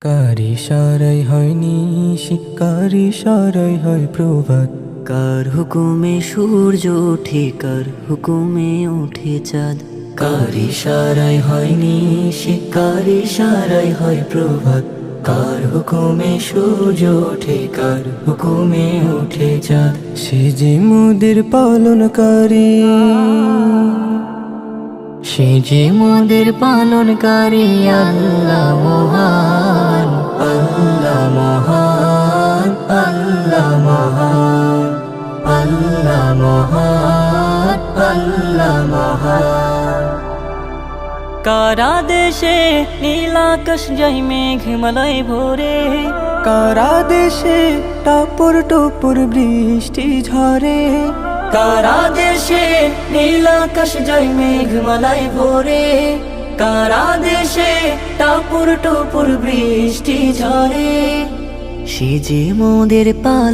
কারি সারাই হয়নি শিকারি সারাই হয় প্রভাত। কার হুকুমে সূর্য ওঠে, কার হুকুমে ওঠে চাঁদ। কারি সারাই হয়নি শিকারি সারাই হয় প্রভাত। কার হুকুমে সূর্য ওঠে, কার হুকুমে ওঠে চাঁদ। সে যে মোদের পালনকারী, সে যে মোদের পালনকারী। আল্লাহ মহান, আল্লাহ মহান, আল্লাহ মহান, আল্লাহ মহান, আল্লাহ মহান। কারা দেশে নীলাকাশ যাই মেঘমালায় ভরে, কারা দেশে টাপুর টুপুর বৃষ্টি ঝরে। কারা দেশে নীলাকাশ যাই মেঘমালায় ভরে, কারা দেশে টাপুর টুপুর বৃষ্টি ঝরে। সে যে মোদের পাল